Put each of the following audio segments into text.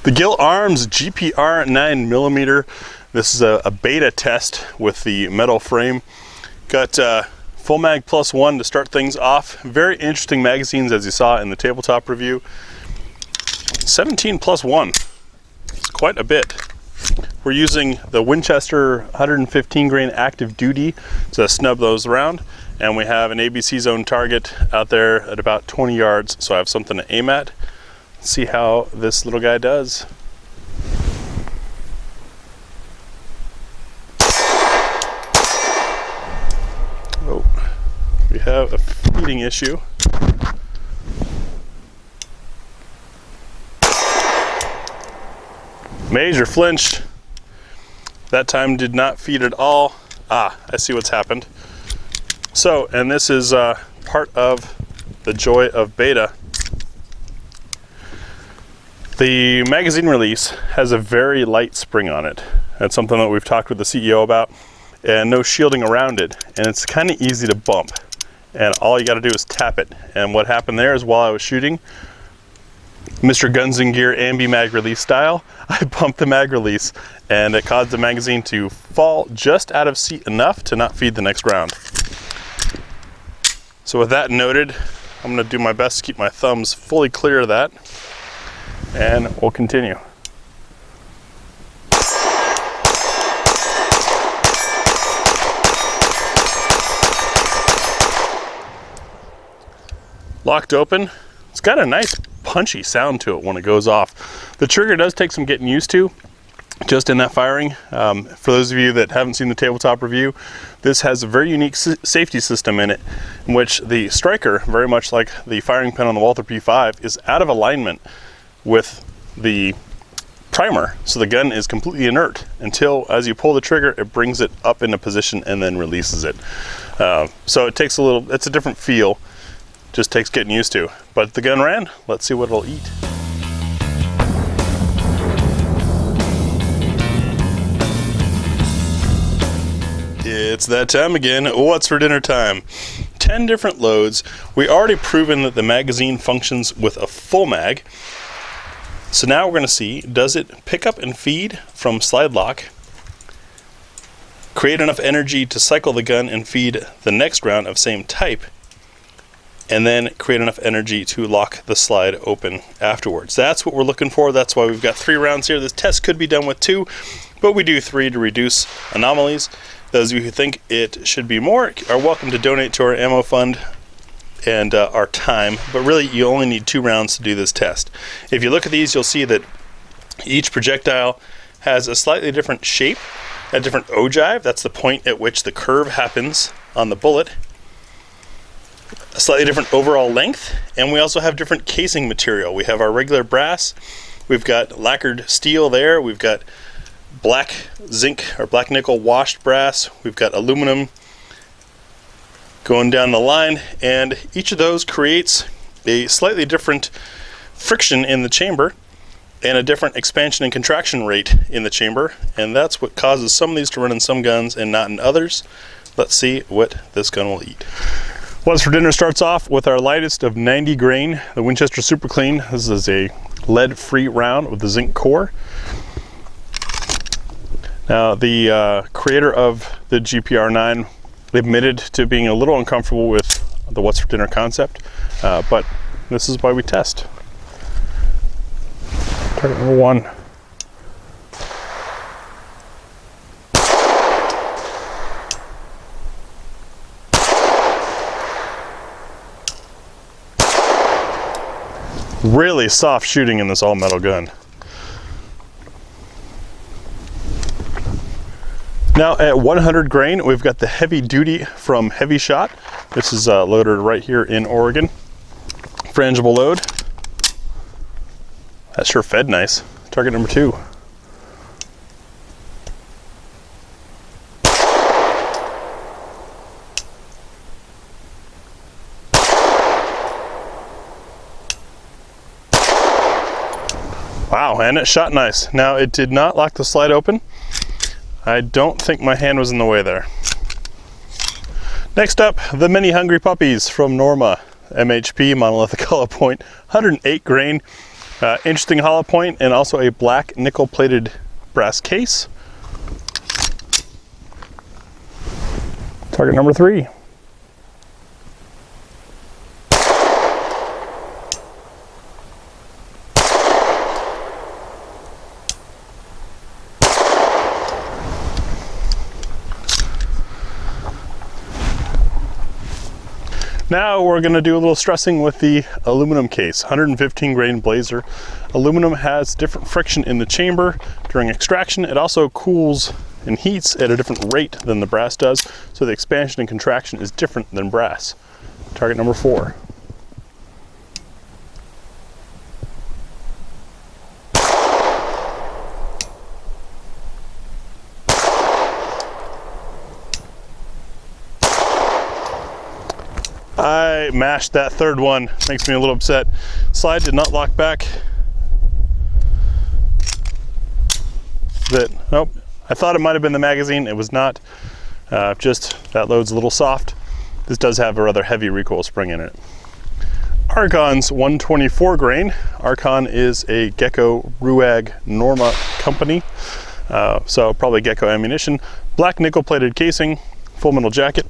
The Gill Arms GPR 9mm. This is a beta test with the metal frame. Got full mag plus one to start things off. Very interesting magazines, as you saw in the tabletop review. 17 plus one. It's quite a bit. We're using the Winchester 115 grain active duty to snub those around, and we have an ABC zone target out there at about 20 yards, so I have something to aim at. Let's see how this little guy does. Oh, we have a feeding issue. Major flinch. That time did not feed at all. Ah, I see what's happened. So, and this is part of the joy of beta. The magazine release has a very light spring on it. That's something that we've talked with the CEO about, and no shielding around it. And it's kind of easy to bump. And all you got to do is tap it. And what happened there is while I was shooting, Mr. Guns and Gear ambi mag release style, I bumped the mag release and it caused the magazine to fall just out of seat enough to not feed the next round. So with that noted, I'm going to do my best to keep my thumbs fully clear of that, and we'll continue. Locked open. It's got a nice punchy sound to it when it goes off. The trigger does take some getting used to just in that firing. For those of you that haven't seen the tabletop review, this has a very unique safety system in it, in which the striker, very much like the firing pin on the Walther P5, is out of alignment with the primer. So the gun is completely inert until, as you pull the trigger, it brings it up into position and then releases it. So it takes it's a different feel. Just takes getting used to. But the gun ran. Let's see what it'll eat. It's that time again. What's for dinner time? 10 different loads. We already proven that the magazine functions with a full mag. So now we're going to see, does it pick up and feed from slide lock, create enough energy to cycle the gun and feed the next round of same type, and then create enough energy to lock the slide open afterwards. That's what we're looking for. That's why we've got 3 rounds here. This test could be done with 2, but we do 3 to reduce anomalies. Those of you who think it should be more are welcome to donate to our ammo fund and our time, but really you only need 2 rounds to do this test. If you look at these, you'll see that each projectile has a slightly different shape, a different ogive. That's the point at which the curve happens on the bullet. A slightly different overall length, and we also have different casing material. We have our regular brass, we've got lacquered steel there, we've got black zinc or black nickel washed brass, we've got aluminum going down the line, and each of those creates a slightly different friction in the chamber and a different expansion and contraction rate in the chamber, and that's what causes some of these to run in some guns and not in others. Let's see what this gun will eat. What's for dinner starts off with our lightest of 90 grain, the Winchester Super Clean. This is a lead-free round with the zinc core. Now, the creator of the GPR 9 admitted to being a little uncomfortable with the What's for Dinner concept, but this is why we test. Target number 1. Really soft shooting in this all-metal gun. Now at 100 grain, we've got the heavy duty from Heavy Shot. This is loaded right here in Oregon. Frangible load. That sure fed nice. Target number 2. Wow, and it shot nice. Now it did not lock the slide open. I don't think my hand was in the way there. Next up, the Mini Hungry Puppies from Norma. MHP, monolithic hollow point, 108 grain. Interesting hollow point, and also a black nickel plated brass case. Target number 3. Now we're going to do a little stressing with the aluminum case, 115 grain blazer. Aluminum has different friction in the chamber during extraction. It also cools and heats at a different rate than the brass does, so the expansion and contraction is different than brass. Target number 4. I mashed that third one, makes me a little upset. Slide did not lock back. Nope, I thought it might have been the magazine, it was not. Just that load's a little soft. This does have a rather heavy recoil spring in it. Archon's 124 grain. Archon is a Gecko Ruag Norma company, so probably Gecko ammunition. Black nickel plated casing, full metal jacket.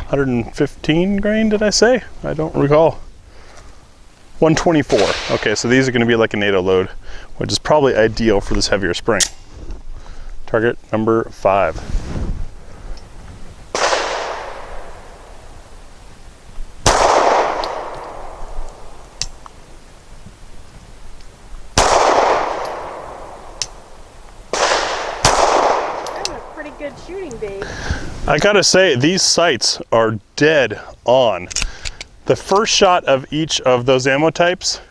115 grain, did I say? I don't recall. 124. Okay, so these are going to be like a NATO load, which is probably ideal for this heavier spring. Target number 5. That's a pretty good shooting, babe. I gotta say, these sights are dead on. The first shot of each of those ammo types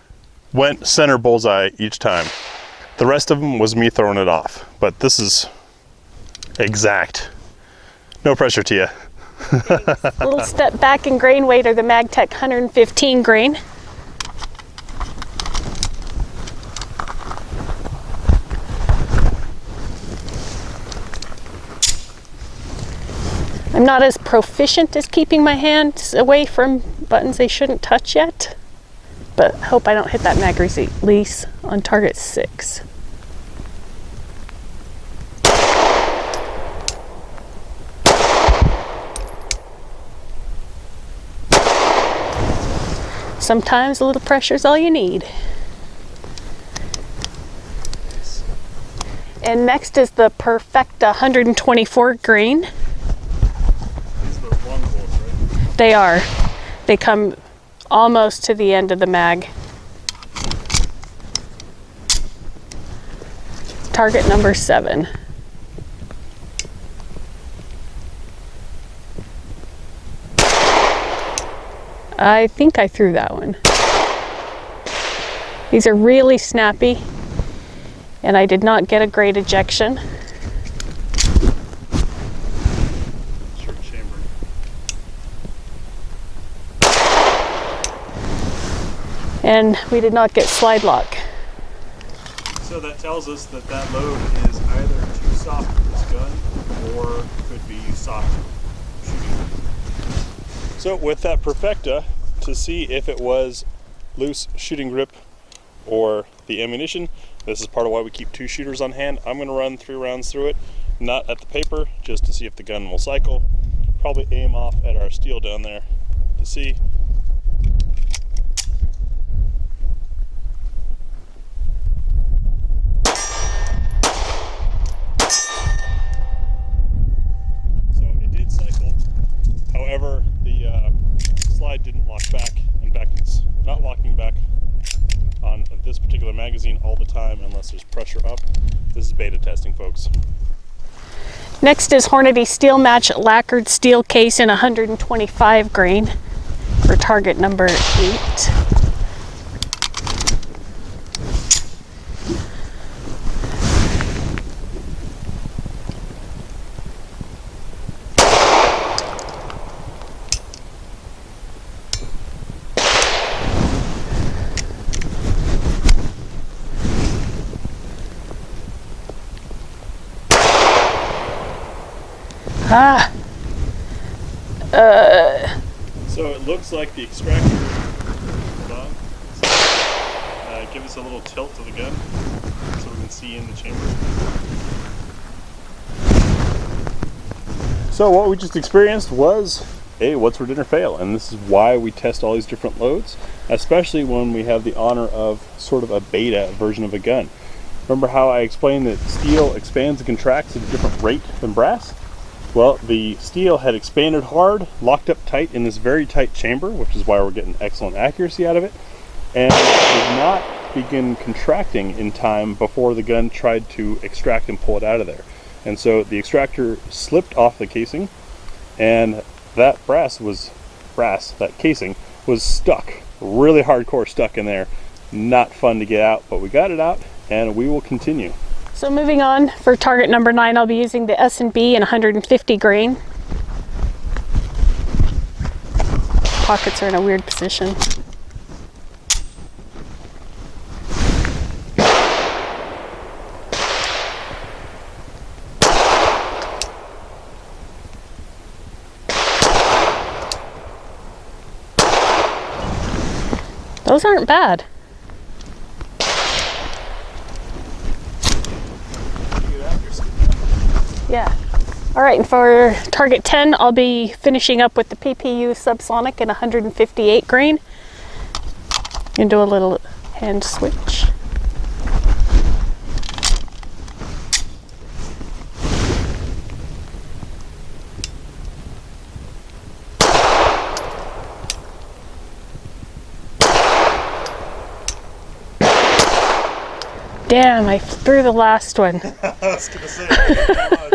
went center bullseye each time. The rest of them was me throwing it off, but this is exact. No pressure, Tia. A little step back in grain weight are the MagTech 115 grain. I'm not as proficient as keeping my hands away from buttons they shouldn't touch yet, but hope I don't hit that mag release on target 6. Sometimes a little pressure is all you need. And next is the Perfecta 124 grain. They are. They come almost to the end of the mag. Target number 7. I think I threw that one. These are really snappy, and I did not get a great ejection. And we did not get slide lock. So that tells us that that load is either too soft for this gun or could be soft shooting. So with that Perfecta, to see if it was loose shooting grip or the ammunition, this is part of why we keep 2 shooters on hand. I'm going to run 3 rounds through it, not at the paper, just to see if the gun will cycle. Probably aim off at our steel down there to see. However, the slide didn't lock back. In fact, it's not locking back on this particular magazine all the time unless there's pressure up. This is beta testing, folks. Next is Hornady Steel Match lacquered steel case in 125 grain for target number 8. So it looks like the extractor, hold on, give us a little tilt to the gun so we can see in the chamber. So what we just experienced was a what's for dinner fail, and this is why we test all these different loads, especially when we have the honor of sort of a beta version of a gun. Remember how I explained that steel expands and contracts at a different rate than brass? Well, the steel had expanded hard, locked up tight in this very tight chamber, which is why we're getting excellent accuracy out of it, and did not begin contracting in time before the gun tried to extract and pull it out of there. And so the extractor slipped off the casing, and that that casing was stuck, really hardcore stuck in there. Not fun to get out, but we got it out, and we will continue. So moving on, for target number 9, I'll be using the S&B in 150 grain. Pockets are in a weird position. Those aren't bad. Yeah. All right, and for target 10, I'll be finishing up with the PPU subsonic in 158 grain. And do a little hand switch. Damn, I threw the last one. I was going to say, thank you much.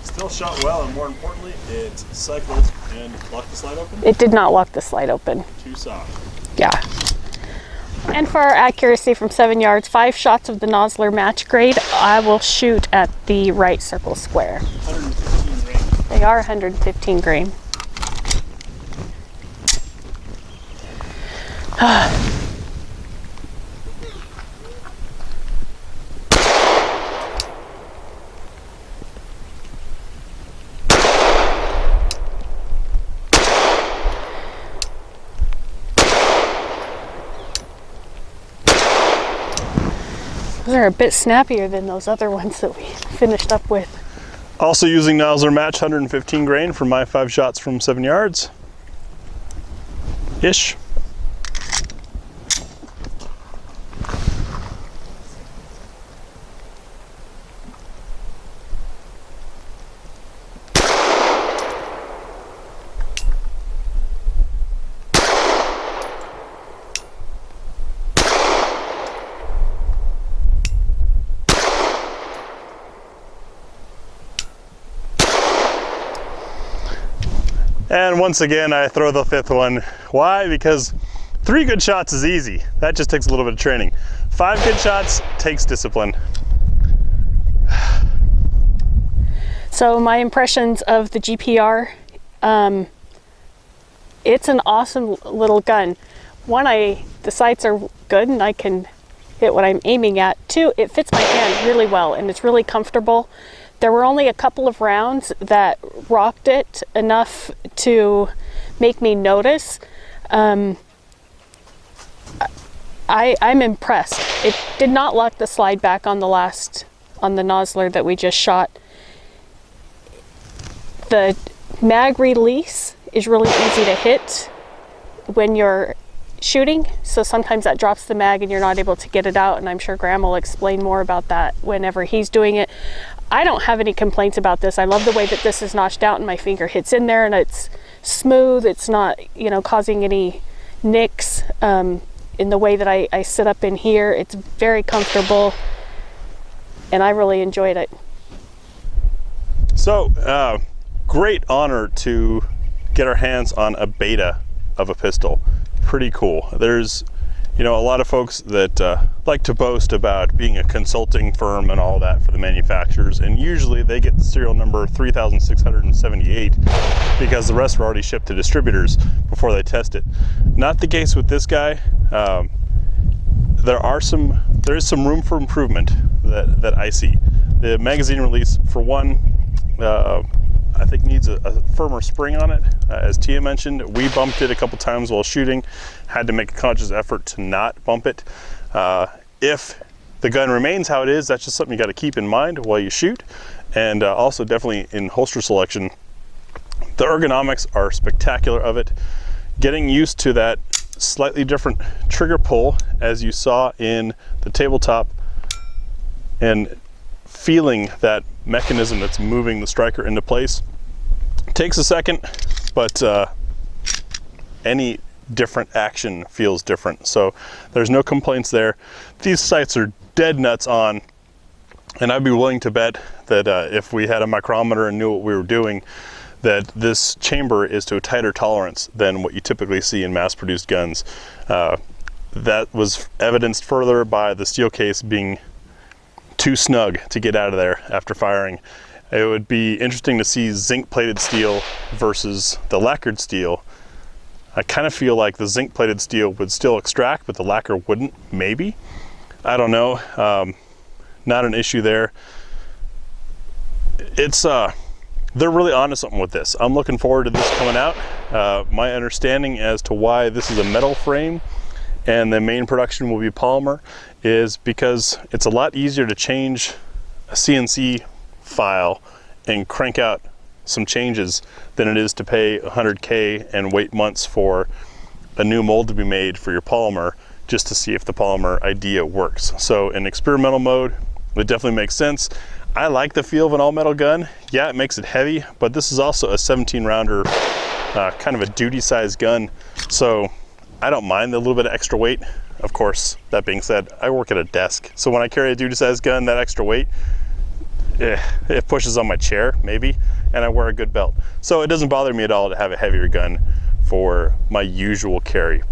Still shot well, and more importantly, it cycled and locked the slide open? It did not lock the slide open. Too soft. Yeah. And for our accuracy from 7 yards, 5 shots of the Nosler match grade, I will shoot at the right circle square. 115 grain. They are 115 grain. Those are a bit snappier than those other ones that we finished up with. Also using Nosler match 115 grain for my 5 shots from 7 yards. Ish. And once again, I throw the 5th one. Why? Because 3 good shots is easy. That just takes a little bit of training. 5 good shots takes discipline. So my impressions of the GPR, it's an awesome little gun. One, the sights are good and I can hit what I'm aiming at. 2, it fits my hand really well and it's really comfortable. There were only a couple of rounds that rocked it enough to make me notice. I'm impressed. It did not lock the slide back on the Nosler that we just shot. The mag release is really easy to hit when you're shooting, so sometimes that drops the mag and you're not able to get it out, and I'm sure Graham will explain more about that whenever he's doing it. I don't have any complaints about this. I love the way that this is notched out and my finger hits in there and it's smooth. It's not, causing any nicks in the way that I sit up in here. It's very comfortable and I really enjoyed it. So, great honor to get our hands on a beta of a pistol. Pretty cool. There's a lot of folks that like to boast about being a consulting firm and all that for the manufacturers, and usually they get the serial number 3678 because the rest are already shipped to distributors before they test it. Not the case with this guy. There is some room for improvement that I see. The magazine release, for one, I think needs a firmer spring on it. As Tia mentioned, we bumped it a couple times while shooting, had to make a conscious effort to not bump it. If the gun remains how it is, that's just something you got to keep in mind while you shoot. And also definitely in holster selection, the ergonomics are spectacular of it. Getting used to that slightly different trigger pull as you saw in the tabletop, and feeling that mechanism that's moving the striker into place takes a second, but any different action feels different. So there's no complaints there. These sights are dead nuts on, and I'd be willing to bet that if we had a micrometer and knew what we were doing, that this chamber is to a tighter tolerance than what you typically see in mass-produced guns. That was evidenced further by the steel case being too snug to get out of there after firing. It would be interesting to see zinc-plated steel versus the lacquered steel. I kind of feel like the zinc-plated steel would still extract, but the lacquer wouldn't, maybe. I don't know. Not an issue there. It's they're really onto something with this. I'm looking forward to this coming out. My understanding as to why this is a metal frame and the main production will be polymer is because it's a lot easier to change a CNC file and crank out some changes than it is to pay $100K and wait months for a new mold to be made for your polymer just to see if the polymer idea works. So in experimental mode, it definitely makes sense. I like the feel of an all metal gun. Yeah, it makes it heavy, but this is also a 17 rounder, kind of a duty sized gun. So I don't mind the little bit of extra weight. Of course, that being said, I work at a desk. So when I carry a duty sized gun, that extra weight, it pushes on my chair maybe, and I wear a good belt. So it doesn't bother me at all to have a heavier gun for my usual carry.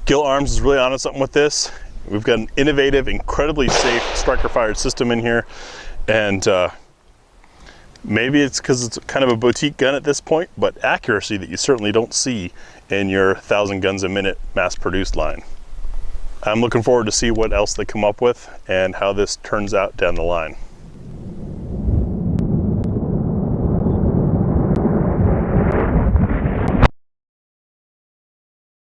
Gill Arms is really onto something with this. We've got an innovative, incredibly safe striker fired system in here. And maybe it's because it's kind of a boutique gun at this point, but accuracy that you certainly don't see in your 1,000 guns a minute mass produced line. I'm looking forward to see what else they come up with and how this turns out down the line.